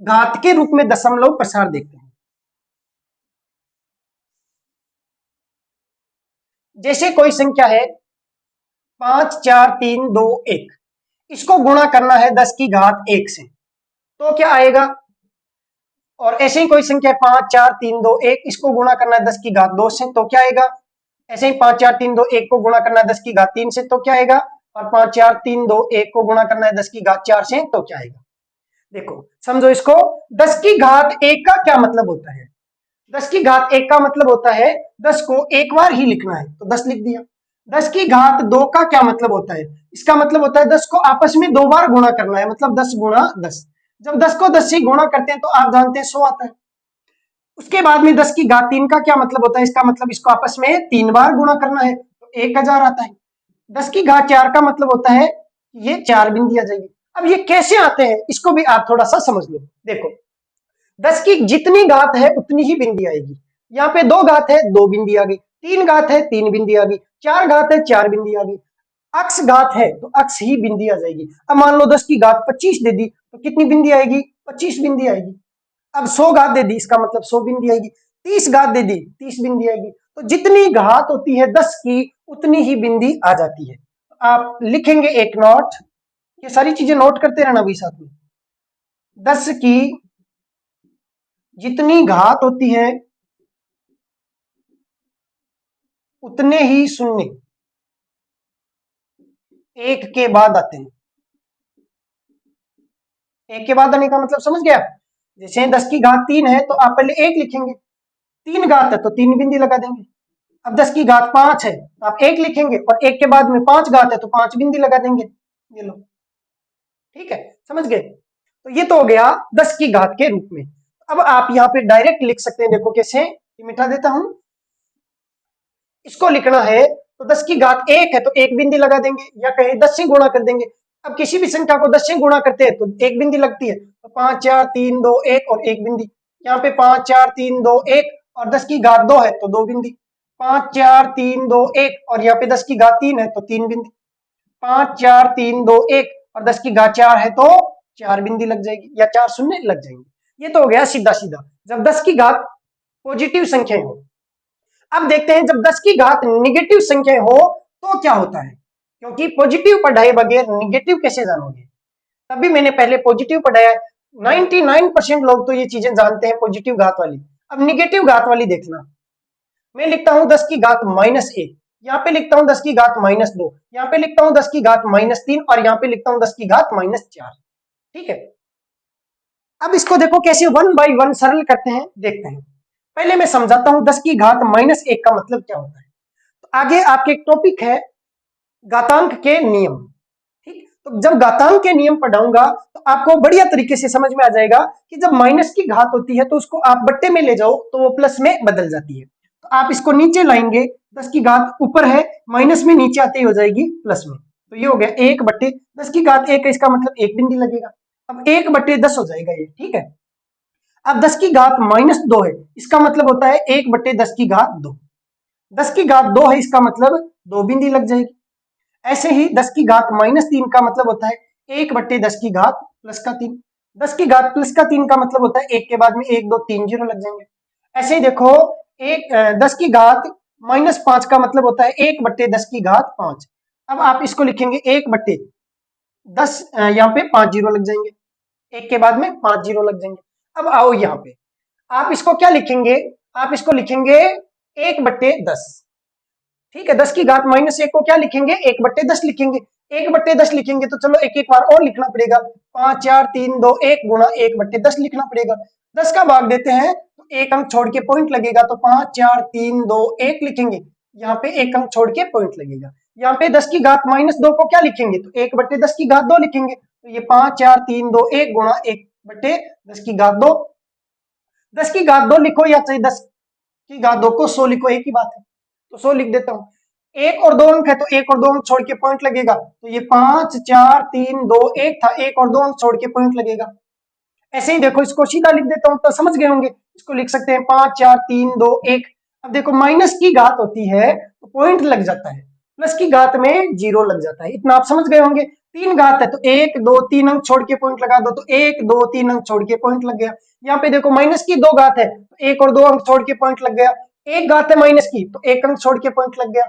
घात के रूप में दशमलव प्रसार देखते हैं। जैसे कोई संख्या है 5 4 3 2 1, इसको गुणा करना है 10 की घात 1 से, तो क्या आएगा? और ऐसे ही कोई संख्या 5 4 3 2 1, इसको गुणा करना है 10 की घात 2 से, तो क्या आएगा? ऐसे ही 5 4 3 2 1 को गुणा करना है 10 की घात 3 से, तो क्या आएगा? और 5 4 3 2 1 को गुणा करना है 10 की घात 4 से, तो क्या आएगा? देखो समझो इसको, 10 की घात 1 का क्या मतलब होता है? 10 की घात 1 का मतलब होता है 10 को एक बार ही लिखना है, तो 10 लिख दिया। 10 की घात 2 का क्या मतलब होता है? इसका मतलब होता है 10 को आपस में 2 बार गुणा करना है, मतलब 10 गुणा 10। जब 10 को 10 से गुणा करते हैं तो आप जानते हैं 100 आता है। उसके बाद में 10 की घात 3 का क्या मतलब होता है? इसका मतलब इसको आपस में 3 बार गुणा करना है, तो 1000 आता है। 10 की घात 4 का मतलब होता है ये 4 बिंदी आ जाएगी। अब ये कैसे आते हैं इसको भी आप थोड़ा सा समझ लो। देखो 10 की जितनी घात है उतनी ही बिंदी आएगी। यहाँ पे 2 घात है 2 बिंदी आ गई, 3 घात है 3 बिंदी आ गई, 4 घात है 4 बिंदी आ गई, अक्स घात है तो अक्स ही बिंदी आ जाएगी। अब मान लो 10 की घात 25 दे दी तो कितनी बिंदी आएगी? 25 बिंदी आएगी। अब 100 घात दे दी, इसका मतलब 100 बिंदी आएगी। 30 घात दे दी, 30 बिंदी आएगी। तो जितनी घात होती है 10 की उतनी ही बिंदी आ जाती है। आप लिखेंगे एक नोट, ये सारी चीजें नोट करते रहना भाई साथ में। 10 की जितनी घात होती है उतने ही शून्य एक के बाद आते हैं। एक के बाद आने का मतलब समझ गया? जैसे 10 की घात 3 है तो आप पहले 1 लिखेंगे, 3 घात है तो 3 बिंदी लगा देंगे। अब 10 की घात 5 है तो आप 1 लिखेंगे और 1 के बाद में 5 घात है तो 5 बिंदी लगा देंगे। ये लो, ठीक है, समझ गए? तो ये तो हो गया 10 की घात के रूप में। अब आप यहाँ पे डायरेक्ट लिख सकते हैं, देखो कैसे, ये मिटा देता हूं। इसको लिखना है तो 10 की घात 1 है तो एक बिंदी लगा देंगे, या कहीं 10 से गुणा कर देंगे। अब किसी भी संख्या को 10 से गुणा करते हैं तो एक बिंदी लगती है, तो 5 4 3 2 1 और एक बिंदी। यहाँ पे 5 4 3 2 1 और 10 की घात 2 है तो 2 बिंदी। 5 4 3 2 1 और यहाँ पे 10 की घात 3 है तो 3 बिंदी। 5 4 3 2 1 और 10 की घात 4 है तो 4 बिंदी लग जाएगी, या 4 शून्य लग जाएंगे। ये तो हो गया सीधा सीधा जब 10 की घात पॉजिटिव संख्या हो। अब देखते हैं जब 10 की घात निगेटिव संख्या हो तो क्या होता है, क्योंकि पॉजिटिव पढ़ाए बगैर निगेटिव कैसे जानोगे। तभी मैंने पहले पॉजिटिव पढ़ाया। 99% लोग तो ये चीजें जानते हैं पॉजिटिव घात वाली। अब निगेटिव घात वाली देखना। मैं लिखता हूं 10 की घात -1, यहाँ पे लिखता हूं 10 की घात -2, यहाँ पे लिखता हूं 10 की घात -3 और यहाँ पे लिखता हूं 10 की घात -4। ठीक है, अब इसको देखो कैसे वन बाय वन सरल करते हैं, देखते हैं। पहले मैं समझाता हूं 10 की घात -1 का मतलब क्या होता है। तो आगे आपके एक टॉपिक है घातांक के नियम। ठीक, तो जब घातांक के नियम पढ़ाऊंगा तो आपको बढ़िया तरीके से समझ में आ जाएगा कि जब माइनस की घात होती है तो उसको आप बट्टे में ले जाओ तो वो प्लस में बदल जाती है। तो आप इसको नीचे लाएंगे, 10 की घात ऊपर है, माइनस में नीचे आते ही हो जाएगी प्लस में। तो ये हो गया 1/10 की घात 1 है, इसका मतलब एक बिंदी लगेगा। अब 1/10 हो जाएगा ये। ठीक है, अब 10 की घात -2 है, इसका मतलब होता है 1/10 की घात 2। 10 की घात 2 है, इसका मतलब 2 बिंदी लग जाएगी। ऐसे ही 10 की घात -3 का मतलब होता है 1/10 की घात +3। 10 की घात +3 का मतलब होता है 1 के बाद में 1 2 3 जीरो लग जाएंगे। ऐसे ही देखो 10 की घात -5 का मतलब होता है 1/10 की घात 5। अब आप इसको लिखेंगे 1/10, यहाँ पे 5 जीरो लग जाएंगे, 1 के बाद में 5 जीरो लग जाएंगे। अब आओ यहाँ पे आप इसको क्या लिखेंगे, आप इसको लिखेंगे 1/10। ठीक है, 10 की घात -1 को क्या लिखेंगे, 1/10 लिखेंगे। 1/10 लिखेंगे तो चलो एक एक बार और लिखना पड़ेगा, 5 4 3 2 1 गुणा 1/10 लिखना पड़ेगा। 10 का भाग देते हैं तो एक अंक छोड़ के पॉइंट लगेगा, तो 5 4 3 2 1 लिखेंगे, यहाँ पे एक अंक छोड़ के पॉइंट लगेगा। यहाँ पे 10 की घात -2 को क्या लिखेंगे, तो 1/10 की घात 2 लिखेंगे, तो ये 5 4 3 2 1 गुणा 1/10 की घात 2। 10 की घात 2 लिखो या चाहे 10 की घात 2 को 100 लिखो, एक ही बात है, तो 100 लिख देता हूं। 1 और 2 अंक है तो 1 और 2 अंक छोड़ के पॉइंट लगेगा, तो ये 5 4 3 2 1 था, 1 और 2 अंक छोड़ के पॉइंट लगेगा। ऐसे ही देखो इसको सीधा लिख देता हूं तो समझ गए होंगे। इसको लिख सकते हैं 5 4 3 2 1। अब देखो माइनस की घात होती है तो पॉइंट लग जाता है, प्लस की घात में जीरो लग जाता है, इतना आप समझ गए होंगे। 3 घात है तो 1 2 3 अंक छोड़ के पॉइंट लगा दो, तो 1 2 3 अंक छोड़ के पॉइंट लग गया। यहाँ पे देखो माइनस की 2 घात है तो 1 और 2 अंक छोड़ के पॉइंट लग गया। 1 घात है माइनस की तो 1 अंक छोड़ के पॉइंट लग गया।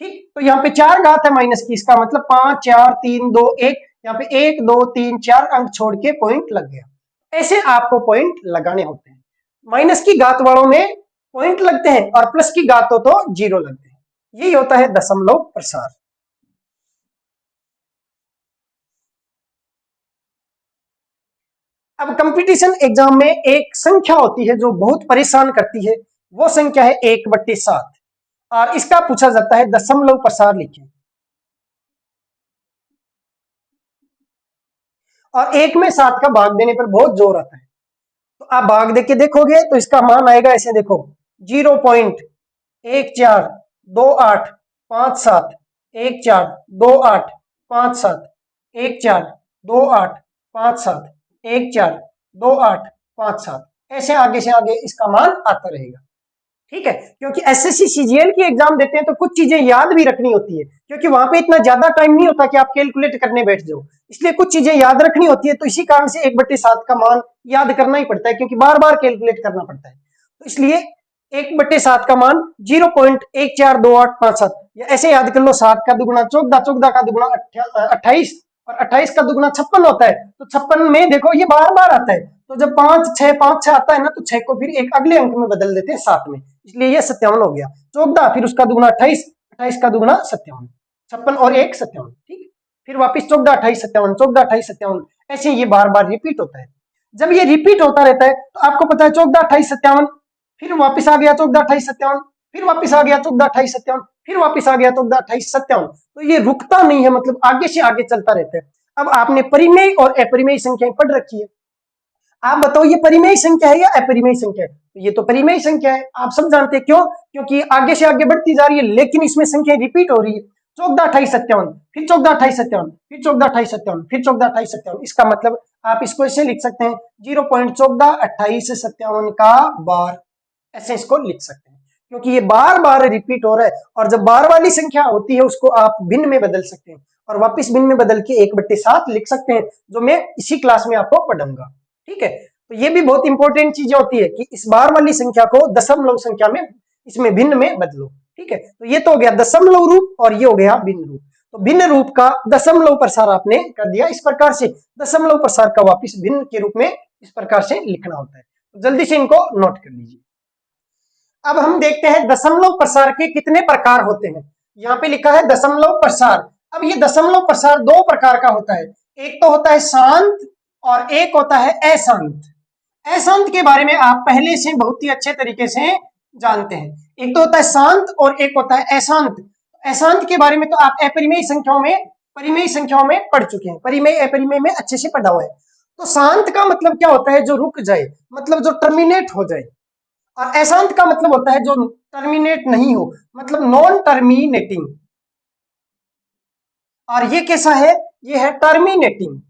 ठीक, तो यहाँ पे 4 घात है माइनस की, इसका मतलब 5 4 3 2 1, यहाँ पे 1 2 3 4 अंक छोड़ के पॉइंट लग गया। ऐसे आपको पॉइंट लगाने होते हैं। माइनस की घात वालों में पॉइंट लगते हैं और प्लस की घात हो तो जीरो लगते हैं। यही होता है दशमलव प्रसार। अब कंपटीशन एग्जाम में एक संख्या होती है जो बहुत परेशान करती है, वो संख्या है 1/7 और इसका पूछा जाता है दशमलव प्रसार लिखें। और 1 में 7 का भाग देने पर बहुत जोर आता है, तो आप भाग देके देखोगे तो इसका मान आएगा ऐसे, देखो 0.142857 142857 142857 142857, ऐसे आगे से आगे इसका मान आता रहेगा। ठीक है, क्योंकि एसएससी सीजीएल की एग्जाम देते हैं तो कुछ चीजें याद भी रखनी होती है, क्योंकि वहां पे इतना ज्यादा टाइम नहीं होता कि आप कैलकुलेट करने बैठ जाओ, इसलिए कुछ चीजें याद रखनी होती है। तो इसी कारण से 1/7 का मान याद करना ही पड़ता है, क्योंकि बार बार कैलकुलेट करना पड़ता है। तो इसलिए 1/7 का मान 0.142857, या ऐसे याद कर लो 7 का दुगुना 14, 14 का दुगुना 28 और 28 का दुगुना 56 होता है। तो 56 में देखो ये बार बार आता है, तो जब 5 6 आता है ना तो 6 को फिर एक अगले अंक में बदल देते हैं 7 में, इसलिए ये 57 हो गया। 14 फिर उसका दुगुना 28, 28 का दुगुना 57, 56 और 1 57। ठीक, फिर वापिस 14 28 57, 14 28 57, ऐसे ये बार बार रिपीट होता है। जब ये रिपीट होता रहता है तो आपको पता है 14 28 57, फिर वापिस आ गया 14 28 57, फिर वापिस आ गया 14 28 57, फिर वापिस आ गया 14 28 57। तो ये रुकता नहीं है, मतलब आगे से आगे चलता रहता है। अब आपने परिमेय और अपरिमेय संख्याएं पढ़ रखी है, आप बताओ ये परिमेय संख्या है या अपरिमेय संख्या है। तो ये तो परिमेय संख्या है, आप सब जानते हैं। क्यों? क्योंकि आगे से आगे बढ़ती जा रही है, लेकिन इसमें संख्या रिपीट हो रही है। 14, 28, 57, फिर 14, 28, 57, फिर 14, 28, 57, फिर 14, 28, 57। इसका मतलब आप इसको ऐसे लिख सकते हैं 0.14, 28, 57 का बार, ऐसे इसको लिख सकते हैं, क्योंकि ये बार बार रिपीट हो रहा है। और जब बार वाली संख्या होती है उसको आप भिन्न में बदल सकते हैं और वापस भिन्न में बदल के 1/7 लिख सकते हैं, जो मैं इसी क्लास में आपको पढ़ाऊंगा। ठीक है, तो ये भी बहुत इंपॉर्टेंट चीज होती है कि इस बार वाली संख्या को दशमलव संख्या में, इसमें भिन्न में बदलो। ठीक है, तो ये तो हो गया दशमलव रूप और ये हो गया भिन्न रूप। तो भिन्न रूप का दशमलव प्रसार आपने कर दिया इस प्रकार से, दशमलव प्रसार का वापस भिन्न के रूप में इस प्रकार से लिखना होता है। तो जल्दी से इनको नोट कर लीजिए। अब हम देखते हैं दशमलव प्रसार के कितने प्रकार होते हैं। यहाँ पे लिखा है दशमलव प्रसार। अब ये दशमलव प्रसार दो प्रकार का होता है, एक तो होता है शांत और एक होता है अशांत। अशांत के बारे में आप पहले से बहुत ही अच्छे तरीके से जानते हैं। एक तो होता है शांत और एक होता है अशांत। अशांत के बारे में तो आप अपरिमेय संख्याओं में, परिमेय संख्याओं में पढ़ चुके हैं, परिमेय अपरिमेय में अच्छे से पढ़ा हुआ है। तो शांत का मतलब क्या होता है? जो रुक जाए, मतलब जो टर्मिनेट हो जाए। और अशांत का मतलब होता है जो टर्मिनेट नहीं हो, मतलब नॉन टर्मिनेटिंग। और ये कैसा है? ये है टर्मिनेटिंग।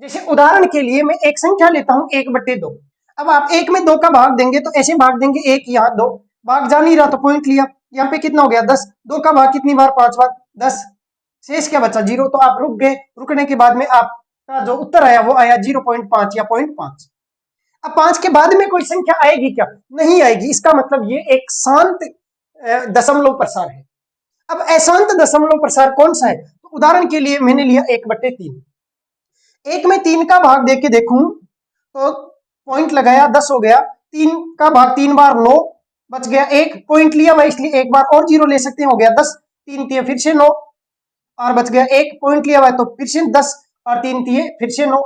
जैसे उदाहरण के लिए मैं एक संख्या लेता हूं 1/2। अब आप 1 में 2 का भाग देंगे तो ऐसे भाग देंगे, 1 यहाँ 2, भाग जा नहीं रहा तो पॉइंट लिया, यहाँ पे कितना हो गया 10। 2 का भाग कितनी बार? 5 बार, 10। शेष क्या बचा? 0। तो आप रुक गए, रुकने के बाद में आपका जो उत्तर आया वो आया 0.5 या 0.5। अब 5 के बाद में कोई संख्या आएगी क्या? नहीं आएगी। इसका मतलब ये एक शांत दशमलव प्रसार है। अब अशांत दशमलव प्रसार कौन सा है? तो उदाहरण के लिए मैंने लिया 1/3। 1 में 3 का भाग देके देखूं तो पॉइंट लगाया, 10 हो गया। 3 का भाग 3 बार 9, बच गया 1, पॉइंट लिया मैं इसलिए एक बार और 0 ले सकते हैं, हो गया 10। 3 तिये फिर से 9 और बच गया 1, पॉइंट लिया हुआ है तो फिर से 10 और 3 तिये फिर से 9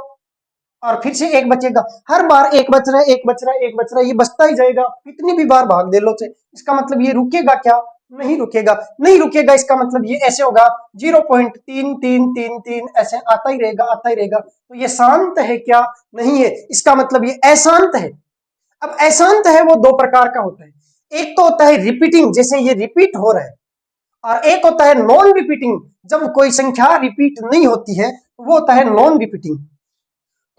और फिर से 1 बचेगा। हर बार 1 बच रहा है, 1 बच रहा है, 1 बच रहा है, ये बचता ही जाएगा कितनी भी बार भाग दे लो से। इसका मतलब ये रुकेगा क्या? नहीं रुकेगा। नहीं रुकेगा इसका मतलब ये ऐसे होगा 0.3333 ऐसे आता ही रहेगा, आता ही रहेगा। तो ये शांत है क्या? नहीं है। इसका मतलब ये अशांत है। अब अशांत है वो दो प्रकार का होता है, एक तो होता है रिपीटिंग, जैसे ये रिपीट हो रहा है, और एक होता है नॉन रिपीटिंग, जब कोई संख्या रिपीट नहीं होती है वो होता है नॉन रिपीटिंग।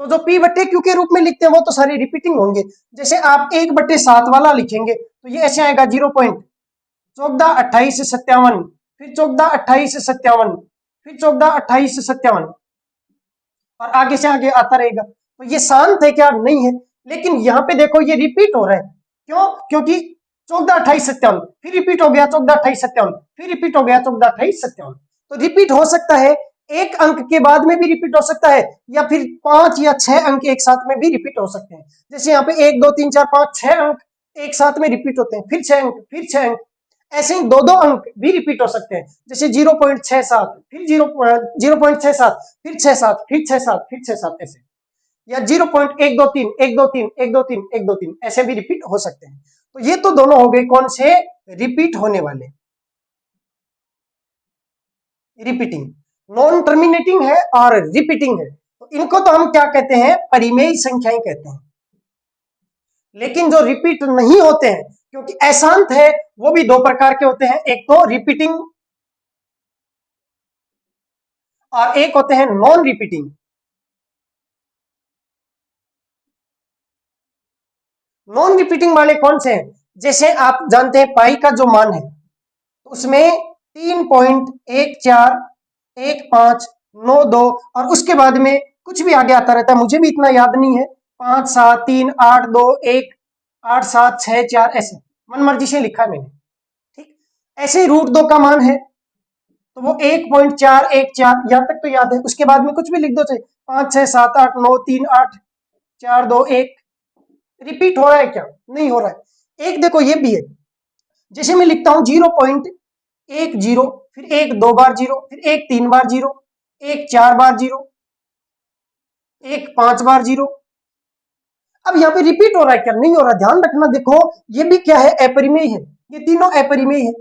तो जो P/Q के रूप में लिखते हैं वो तो सारे रिपीटिंग होंगे। जैसे आप 1/7 वाला लिखेंगे तो ये ऐसे आएगा 0.14, 28, 57, फिर 14, 28, 57, फिर 14, 28, 57 और आगे से आगे आता रहेगा। तो ये शांत है क्या? नहीं है। लेकिन यहाँ पे देखो ये रिपीट हो रहा है। क्यों? क्योंकि 14, 28, 57, फिर रिपीट हो गया 14, 28, 57, फिर रिपीट हो गया 14, 28, 57। तो रिपीट हो सकता है, एक अंक के बाद में भी रिपीट हो सकता है, या फिर 5 या 6 अंक एक साथ में भी रिपीट हो सकते हैं। जैसे यहाँ पे 1, 2, 3, 4, 5, 6 अंक एक साथ में रिपीट होते हैं, फिर 6 अंक, फिर 6 अंक, ऐसे ही 2-2 अंक भी रिपीट हो सकते हैं। जैसे 0.67, फिर 0.67, फिर 67, फिर 67, फिर 67 ऐसे, या 0.123, 123, 123, 123 ऐसे भी रिपीट हो सकते हैं। तो ये तो दोनों हो गए कौन से? रिपीट होने वाले, रिपीटिंग। नॉन टर्मिनेटिंग है और रिपीटिंग है, तो इनको तो हम क्या कहते हैं? परिमेय संख्याएं कहते हैं। लेकिन जो रिपीट नहीं होते हैं, क्योंकि अशांत है, वो भी दो प्रकार के होते हैं, एक तो रिपीटिंग और एक होते हैं नॉन रिपीटिंग। नॉन रिपीटिंग वाले कौन से हैं? जैसे आप जानते हैं पाई का जो मान है उसमें 3.141592 और उसके बाद में कुछ भी आगे आता रहता है, मुझे भी इतना याद नहीं है, 5 7 3 8 2 1 8 7 6 4 ऐसे मन मर्जी से लिखा है मैंने। ठीक, ऐसे √2 का मान है तो वो 1.414 यहां तक तो याद है। उसके बाद में कुछ भी लिख दो, चाहे 5 6 7 8 9 3 8 4 2 1। रिपीट हो रहा है क्या? नहीं हो रहा है। एक देखो ये भी है, जैसे मैं लिखता हूं 0.10, फिर 1 2 बार 0, फिर 1 3 बार 0, 1 4 बार 0, 1 5 बार 0। अब यहाँ पे रिपीट हो रहा है क्या? नहीं हो रहा। ध्यान रखना, देखो ये भी क्या है? अपरिमेय है। ये तीनों अपरिमेय है।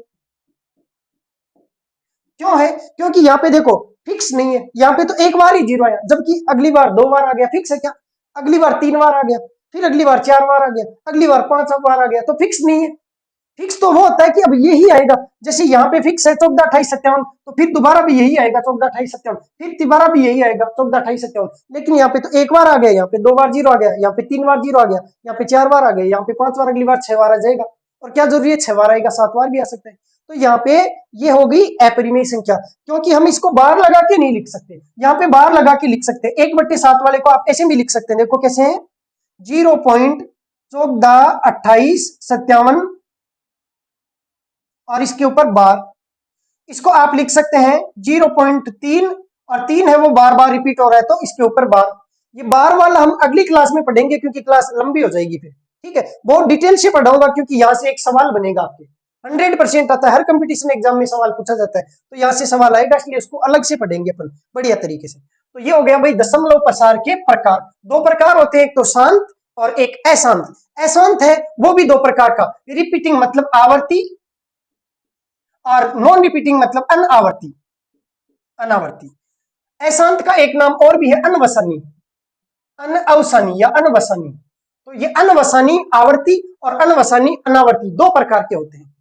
क्यों है? क्योंकि यहाँ पे देखो फिक्स नहीं है। यहाँ पे तो एक बार ही 0 आया, जबकि अगली बार 2 बार आ गया। फिक्स है क्या? अगली बार 3 बार आ गया। फिर अगली बार 4 बार आ गया, अगली बार 5 बार आ गया, तो फिक्स नहीं है। फिक्स तो वो होता है कि अब यही आएगा, जैसे यहाँ पे फिक्स है 14, 28, 57, तो फिर दोबारा भी यही आएगा 14, 28, 57, फिर दोबारा भी यही आएगा 14, 28, 57। लेकिन यहाँ पे तो एक बार आ गया, यहाँ पे 2 बार 0 आ गया, यहाँ पे 3 बार 0 आ गया, यहाँ पे 4 बार आ गया, यहाँ पे 5 बार, अगली बार 6 बार आ जाएगा। और क्या जरूरी है, 6 बार आएगा, 7 बार भी आ सकता है। तो यहाँ पे ये होगी अपरिमेय संख्या, क्योंकि हम इसको बार लगा के नहीं लिख सकते, यहाँ पे बार लगा के लिख सकते हैं। 1/7 वाले को आप ऐसे भी लिख सकते हैं, देखो कैसे है, 0.14, 28, 57 और इसके ऊपर बार। इसको आप लिख सकते हैं 0.3 और 3 है वो बार बार रिपीट हो रहा है, तो इसके ऊपर बार। ये बार वाला हम अगली क्लास में पढ़ेंगे, क्योंकि क्लास लंबी हो जाएगी फिर, ठीक है। बहुत डिटेल से पढ़ाऊंगा, क्योंकि यहाँ से एक सवाल बनेगा आपके, 100% आता है, हर कंपटीशन एग्जाम में सवाल पूछा जाता है, तो यहाँ से सवाल आएगा, इसलिए उसको अलग से पढ़ेंगे अपन बढ़िया तरीके से। तो ये हो गया भाई दशमलव प्रसार के प्रकार। 2 प्रकार होते हैं, एक तो शांत और एक अशांत। अशांत है वो भी 2 प्रकार का, रिपीटिंग मतलब आवर्ती, और नॉन रिपीटिंग मतलब अनावर्ती। अनावर्ती। अशांत का एक नाम और भी है अनवसनी, अनअवसनी या अनवसनी। तो ये अनवसनी आवर्ती और अनवसनी अनावर्ती 2 प्रकार के होते हैं।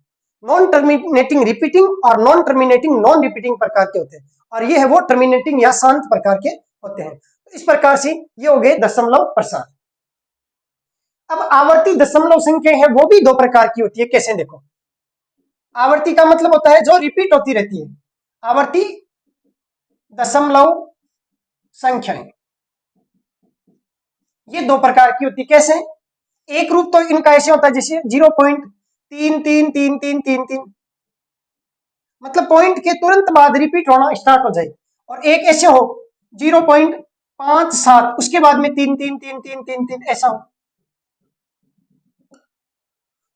नॉन टर्मिनेटिंग रिपीटिंग और नॉन टर्मिनेटिंग नॉन रिपीटिंग प्रकार के होते हैं, और ये है वो टर्मिनेटिंग या शांत प्रकार के होते हैं। तो इस प्रकार से ये हो गए दशमलव प्रसार। अब आवर्ती दशमलव संख्या है वो भी 2 प्रकार की होती है, कैसे देखो। आवर्ती का मतलब होता है जो रिपीट होती रहती है, आवर्ती दशमलव संख्याएं ये 2 प्रकार की होती है, कैसे। एक रूप तो इनका ऐसे होता है जैसे 0.333333, मतलब पॉइंट के तुरंत बाद रिपीट होना स्टार्ट हो जाए। और एक ऐसे हो 0.57, उसके बाद में 3333333 ऐसा हो,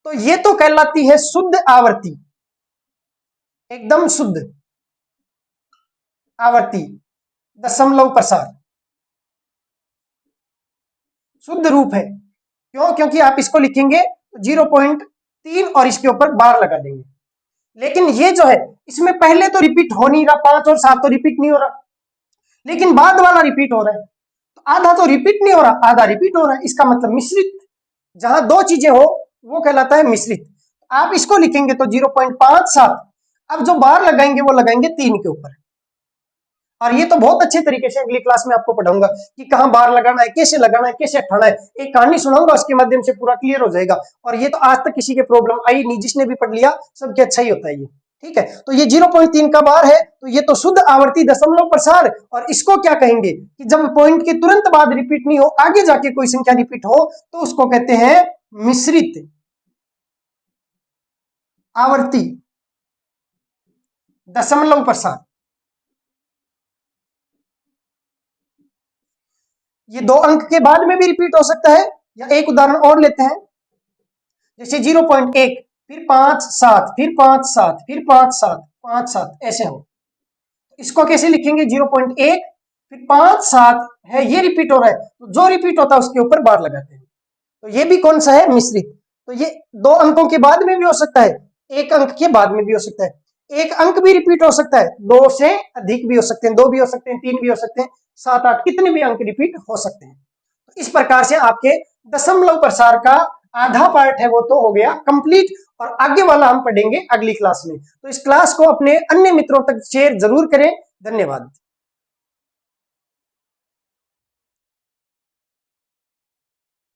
तो ये तो कहलाती है शुद्ध आवर्ती, एकदम शुद्ध आवर्ती दशमलव प्रसार, शुद्ध रूप है। क्यों, क्योंकि आप इसको लिखेंगे 0.3 और इसके ऊपर बार लगा देंगे। लेकिन ये जो है इसमें पहले तो रिपीट हो नहीं रहा, 5 और 7 तो रिपीट नहीं हो रहा, लेकिन बाद वाला रिपीट हो रहा है। तो आधा तो रिपीट नहीं हो रहा, आधा रिपीट हो रहा है, इसका मतलब मिश्रित। जहां 2 चीजें हो वो कहलाता है मिश्रित। आप इसको लिखेंगे तो 0.57, अब जो बार लगाएंगे वो लगाएंगे 3 के ऊपर। और ये तो बहुत अच्छे तरीके से अगली क्लास में आपको पढ़ाऊंगा कि कहां बार लगाना है, कैसे लगाना है, कैसे हटाना है। एक कहानी सुनाऊंगा, उसके माध्यम से पूरा क्लियर हो जाएगा। और ये तो आज तक किसी के प्रॉब्लम आई नहीं, जिसने भी पढ़ लिया सबके अच्छा ही होता है ये, ठीक है। तो ये 0.3 का बार है, तो ये तो शुद्ध आवर्ती दशमलव प्रसार। और इसको क्या कहेंगे कि जब पॉइंट के तुरंत बाद रिपीट नहीं हो, आगे जाके कोई संख्या रिपीट हो, तो उसको कहते हैं मिश्रित आवर्ती दशमलव प्रसार। ये 2 अंक के बाद में भी रिपीट हो सकता है। या एक उदाहरण और लेते हैं, जैसे 0.1 फिर 5 7 फिर 5 7 फिर 5 7 5 7 ऐसे हो। इसको कैसे लिखेंगे, 0.1 फिर 5 7 है, ये रिपीट हो रहा है, तो जो रिपीट होता है उसके ऊपर बार लगाते हैं। तो ये भी कौन सा है, मिश्रित। तो ये 2 अंकों के बाद में भी हो सकता है, 1 अंक के बाद में भी हो सकता है, 1 अंक भी रिपीट हो सकता है, 2 से अधिक भी हो सकते हैं, 2 भी हो सकते हैं, 3 भी हो सकते हैं, 7 8 कितने भी अंक रिपीट हो सकते हैं। इस प्रकार से आपके दशमलव प्रसार का आधा पार्ट है वो तो हो गया कंप्लीट, और आगे वाला हम पढ़ेंगे अगली क्लास में। तो इस क्लास को अपने अन्य मित्रों तक शेयर जरूर करें। धन्यवाद।